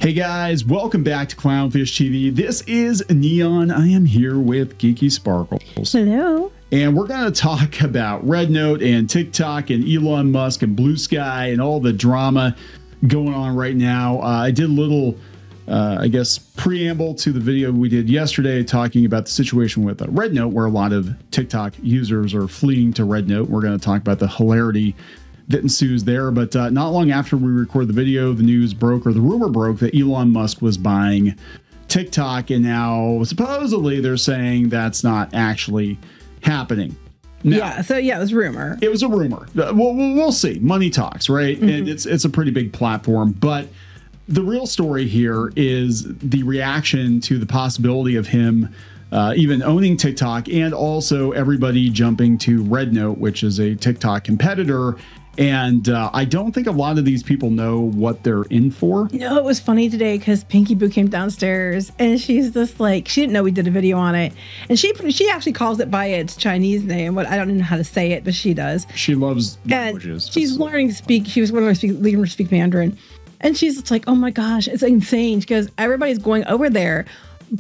Hey guys, welcome back to Clownfish TV. This is Kneon. I am here with Geeky Sparkles. Hello. And we're going to talk about RedNote and TikTok and Elon Musk and Blue Sky and all the drama going on right now. I did a little, preamble to the video we did yesterday talking about the situation with RedNote, where a lot of TikTok users are fleeing to RedNote. We're going to talk about the hilarity that ensues there. But not long after we recorded the video, the news broke, or the rumor broke, that Elon Musk was buying TikTok. And now supposedly they're saying that's not actually happening. Now, it was rumor. It was a rumor. We'll see. Money talks, right? Mm-hmm. And it's a pretty big platform. But the real story here is the reaction to the possibility of him even owning TikTok, and also everybody jumping to RedNote, which is a TikTok competitor. And I don't think a lot of these people know what they're in for. You know, it was funny today because Pinky Boo came downstairs and she's just like, she didn't know we did a video on it. And she actually calls it by its Chinese name. I don't know how to say it, but she does. She loves languages. She's learning to speak. She was learning to speak Mandarin. And she's just like, oh my gosh, it's insane. She goes, everybody's going over there,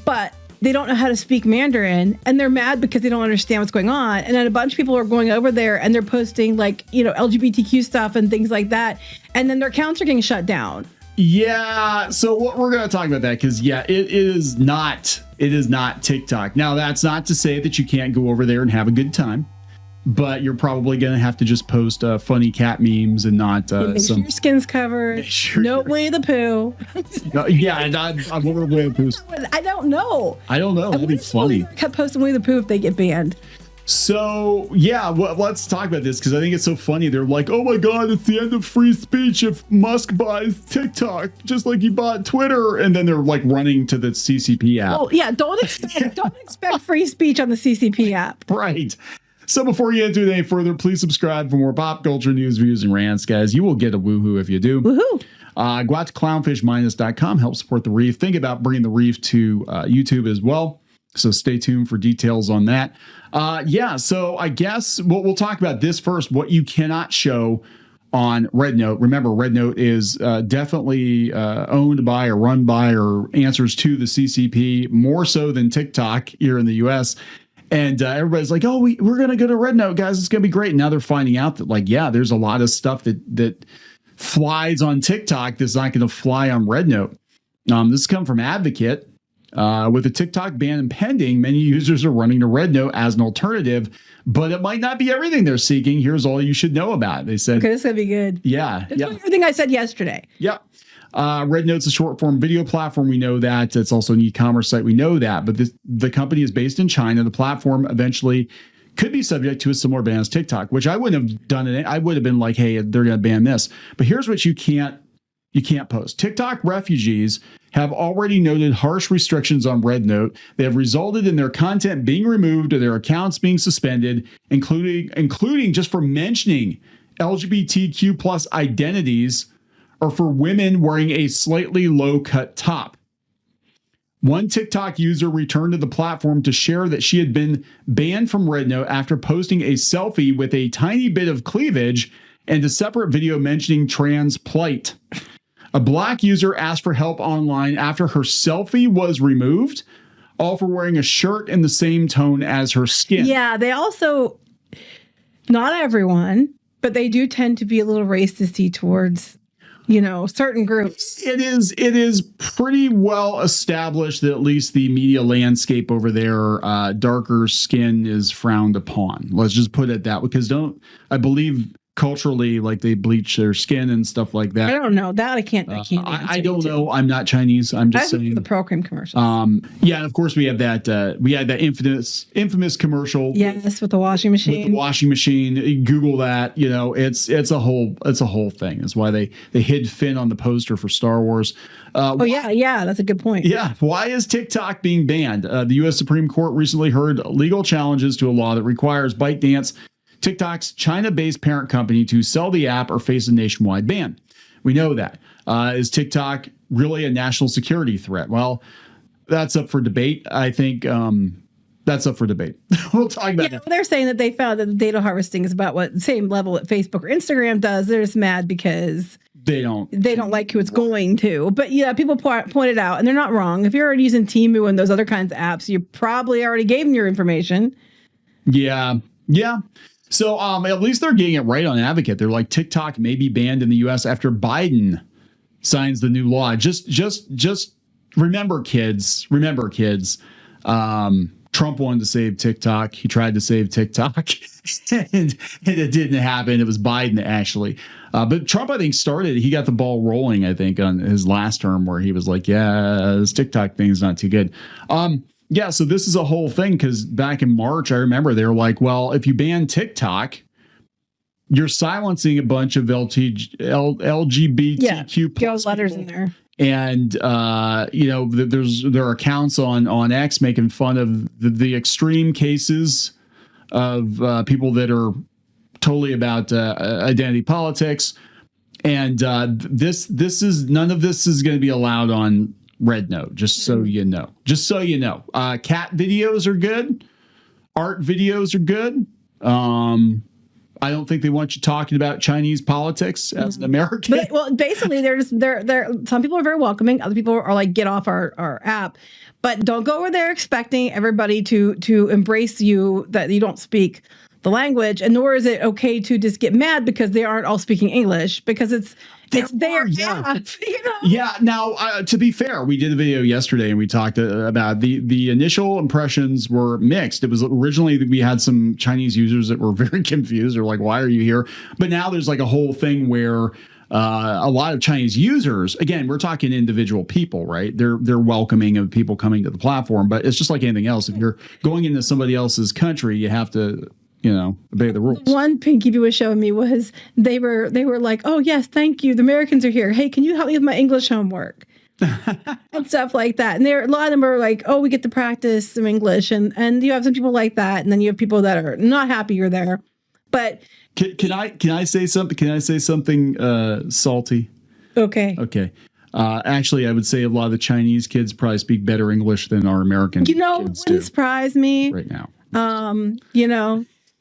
but they don't know how to speak Mandarin, and they're mad because they don't understand what's going on. And then a bunch of people are going over there and they're posting LGBTQ stuff and things like that. And then their accounts are getting shut down. Yeah. So we're going to talk about that because, it is not TikTok. Now, that's not to say that you can't go over there and have a good time, but you're probably going to have to just post funny cat memes and not make sure your skin's covered. No Winnie the Pooh. No, yeah, and I'm over Winnie the Pooh. I don't know. That'd be funny. Kept posting Winnie the Pooh if they get banned. So, let's talk about this because I think it's so funny. They're like, oh my God, it's the end of free speech if Musk buys TikTok, just like he bought Twitter. And then they're like running to the CCP app. Oh, yeah. Don't expect free speech on the CCP app. Right. So before you get into it any further, please subscribe for more pop culture news, views, and rants, guys. You will get a woohoo if you do. Woohoo! Go out to clownfish-.com. Help support the Reef. Think about bringing the Reef to YouTube as well. So stay tuned for details on that. So I guess we'll talk about this first. What you cannot show on RedNote. Remember, RedNote is definitely owned by or run by or answers to the CCP, more so than TikTok here in the U.S., and everybody's like, oh, we're going to go to RedNote, guys. It's going to be great. And now they're finding out that, there's a lot of stuff that flies on TikTok that's not going to fly on RedNote. This has come from Advocate. With the TikTok ban impending, many users are running to RedNote as an alternative, but it might not be everything they're seeking. Here's all you should know about it. They said, okay, this is going to be good. Yeah. It's everything I said yesterday. Yeah. RedNote's a short-form video platform. We know that. It's also an e-commerce site. We know that. But the company is based in China. The platform eventually could be subject to a similar ban as TikTok, which I wouldn't have done it. I would have been like, hey, they're going to ban this. But here's what you can't post. TikTok refugees have already noted harsh restrictions on RedNote. They have resulted in their content being removed or their accounts being suspended, including just for mentioning LGBTQ plus identities, or for women wearing a slightly low-cut top. One TikTok user returned to the platform to share that she had been banned from RedNote after posting a selfie with a tiny bit of cleavage and a separate video mentioning trans plight. A Black user asked for help online after her selfie was removed, all for wearing a shirt in the same tone as her skin. Yeah, they also, not everyone, but they do tend to be a little racisty towards certain groups. It is pretty well established that at least the media landscape over there, darker skin is frowned upon. Let's just put it that way, because I believe culturally, like, they bleach their skin and stuff like that. I don't know that. I can't. I don't know. I'm not Chinese. I'm just saying the Pro Cream commercial. And of course we have that. We had that infamous commercial. Yes, with the washing machine. You Google that. It's a whole thing. That's why they hid Finn on the poster for Star Wars. Yeah, that's a good point. Yeah, why is TikTok being banned? The U.S. Supreme Court recently heard legal challenges to a law that requires ByteDance, TikTok's China-based parent company, to sell the app or face a nationwide ban. We know that. Is TikTok really a national security threat? Well, that's up for debate. I think that's up for debate. We'll talk about that. They're saying that they found that the data harvesting is about what same level that Facebook or Instagram does. They're just mad because they don't like who it's going to. But yeah, people point it out, and they're not wrong. If you're already using Temu and those other kinds of apps, you probably already gave them your information. Yeah. So at least they're getting it right on Advocate. They're like, TikTok may be banned in the U.S. after Biden signs the new law. Just remember, kids. Trump wanted to save TikTok. He tried to save TikTok, and it didn't happen. It was Biden, actually. But Trump, I think, he got the ball rolling, I think, on his last term, where he was like, yeah, this TikTok thing is not too good. Yeah, so this is a whole thing, because back in March, I remember they were like, well, if you ban TikTok, you're silencing a bunch of LGBTQ plus letters in there. And there are accounts on X making fun of the extreme cases of people that are totally about identity politics, and this is none of this is going to be allowed on RedNote. Just so you know. Cat videos are good. Art videos are good. I don't think they want you talking about Chinese politics as an American. Well, basically, they're some people are very welcoming. Other people are like, get off our app. But don't go over there expecting everybody to embrace you, that you don't speak the language. And nor is it okay to just get mad because they aren't all speaking English, because it's their app. Yeah. Now, to be fair, we did a video yesterday and we talked about the initial impressions were mixed. It was originally that we had some Chinese users that were very confused. They're like, why are you here? But now there's like a whole thing where a lot of Chinese users, again, we're talking individual people, right? They're welcoming of people coming to the platform, but it's just like anything else. If you're going into somebody else's country, you have to, obey the rules. One Pinky View was showing me was they were like, oh yes, thank you, the Americans are here. Hey, can you help me with my English homework? And stuff like that. And a lot of them are like, oh, we get to practice some English, and you have some people like that, and then you have people that are not happy you're there. But can I say something? Can I say something salty? Okay. Actually, I would say a lot of the Chinese kids probably speak better English than our American kids wouldn't do surprise me right now.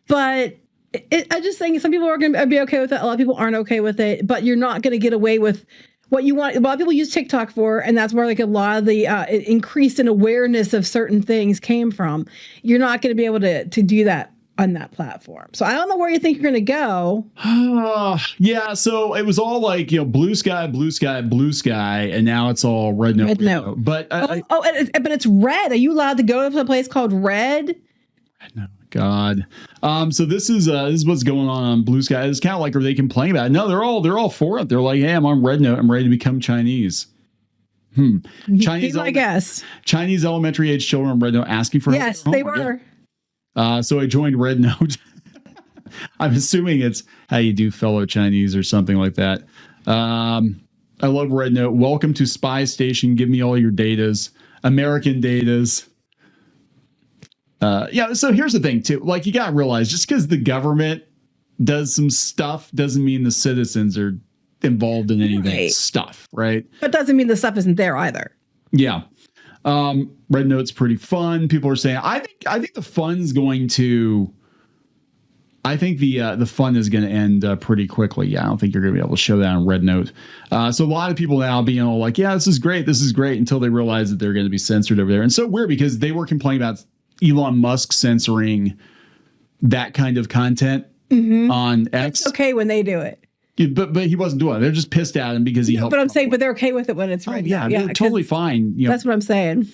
But I just think some people are going to be okay with it. A lot of people aren't okay with it. But you're not going to get away with what you want. A lot of people use TikTok for, and that's where like a lot of the increase in awareness of certain things came from. You're not going to be able to do that on that platform. So I don't know where you think you're going to go. Yeah. So it was all like, blue sky, and now it's all RedNote. But but it's red. Are you allowed to go to a place called Red? No, God. So this is what's going on Blue Sky. It's kind of like, are they complaining about it? No, they're all for it. They're like, hey, I'm on RedNote. I'm ready to become Chinese. Chinese, I guess. Chinese elementary age children on RedNote asking for yes, they were. So I joined RedNote. I'm assuming it's how you do fellow Chinese or something like that. I love RedNote. Welcome to Spy Station. Give me all your datas, American datas. So here's the thing too. Like, you gotta realize, just because the government does some stuff doesn't mean the citizens are involved in any stuff, right? But doesn't mean the stuff isn't there either. Yeah. RedNote's pretty fun. People are saying, I think the fun's going to. I think the fun is going to end pretty quickly. Yeah, I don't think you're going to be able to show that on RedNote. So a lot of people now being all like, yeah, this is great, until they realize that they're going to be censored over there. And so weird, because they were complaining about Elon Musk censoring that kind of content on X. It's okay when they do it. But he wasn't doing it. They're just pissed at him because he helped. But I'm saying, but they're okay with it when it's right. Yeah, totally fine. That's what I'm saying.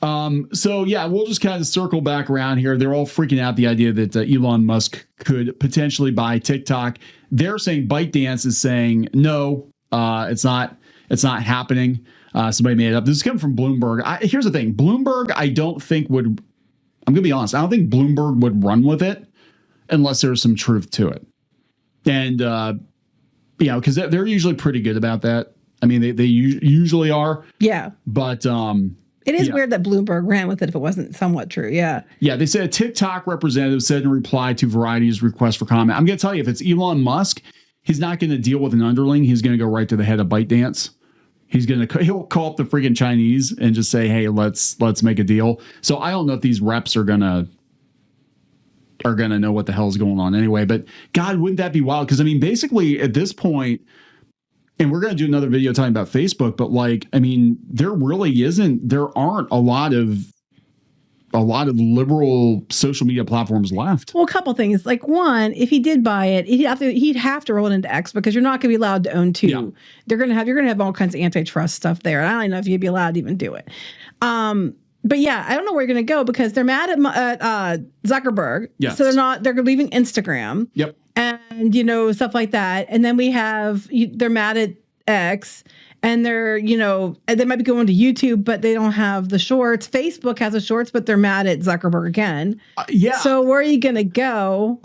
So yeah, we'll just kind of circle back around here. They're all freaking out the idea that Elon Musk could potentially buy TikTok. They're saying ByteDance is saying no, it's not happening. Somebody made it up. This is coming from Bloomberg. Here's the thing. Bloomberg, I don't think would. I'm gonna be honest. I don't think Bloomberg would run with it unless there's some truth to it. And because they're usually pretty good about that. I mean, they usually are. Yeah. But it is weird that Bloomberg ran with it if it wasn't somewhat true. Yeah. Yeah. They said a TikTok representative said in reply to Variety's request for comment, I'm going to tell you, if it's Elon Musk, he's not going to deal with an underling. He's going to go right to the head of ByteDance. He'll call up the freaking Chinese and just say, hey, let's make a deal. So I don't know if these reps are going to know what the hell's going on anyway. But God, wouldn't that be wild? Because I mean, basically at this point, And we're going to do another video talking about Facebook, but like, I mean, there aren't a lot of liberal social media platforms left. Well, a couple things. Like one, if he did buy it, he'd have to roll it into X because you're not going to be allowed to own two. Yeah. You're going to have all kinds of antitrust stuff there. I don't even know if you'd be allowed to even do it. But yeah, I don't know where you're going to go because they're mad at Zuckerberg. Yes. So they're leaving Instagram. Yep. And, stuff like that. And then they're mad at X. And they might be going to YouTube, but they don't have the shorts. Facebook has the shorts, but they're mad at Zuckerberg again. Yeah. So where are you going to go?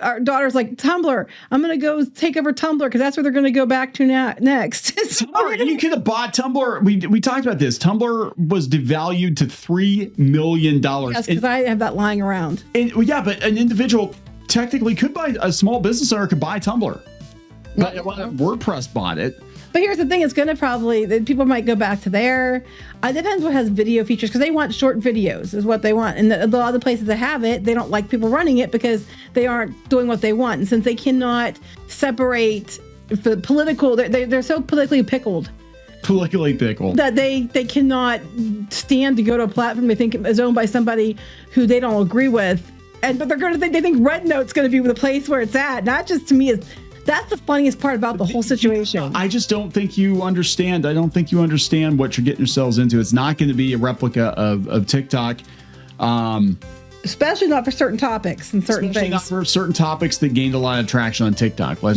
Our daughter's like, Tumblr. I'm going to go take over Tumblr because that's where they're going to go back to next. You could have bought Tumblr. We talked about this. Tumblr was devalued to $3 million. Yes, because I have that lying around. But an individual technically could buy, a small business owner could buy Tumblr. But WordPress bought it. But here's the thing, it's going to people might go back to there. It depends what has video features because they want short videos is what they want. And a lot of the places that have it, they don't like people running it because they aren't doing what they want. And since they cannot separate the political, they're so politically pickled. That they cannot stand to go to a platform they think is owned by somebody who they don't agree with. But they think RedNote's going to be the place where it's at. Not just to me that's the funniest part about the whole situation. I just don't think you understand. I don't think you understand what you're getting yourselves into. It's not going to be a replica of TikTok. Especially not for certain topics and certain things. Not for certain topics that gained a lot of traction on TikTok. But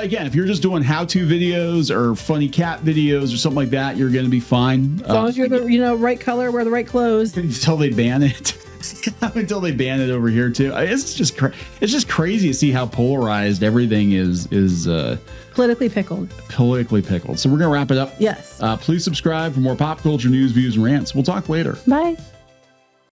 again, if you're just doing how-to videos or funny cat videos or something like that, you're going to be fine. As long as you're the right color, wear the right clothes. Until they ban it. Until they ban it over here too. It's just crazy to see how polarized everything is politically pickled. So we're gonna wrap it up. Yes. Please subscribe for more pop culture news, views, and rants. We'll talk later. Bye.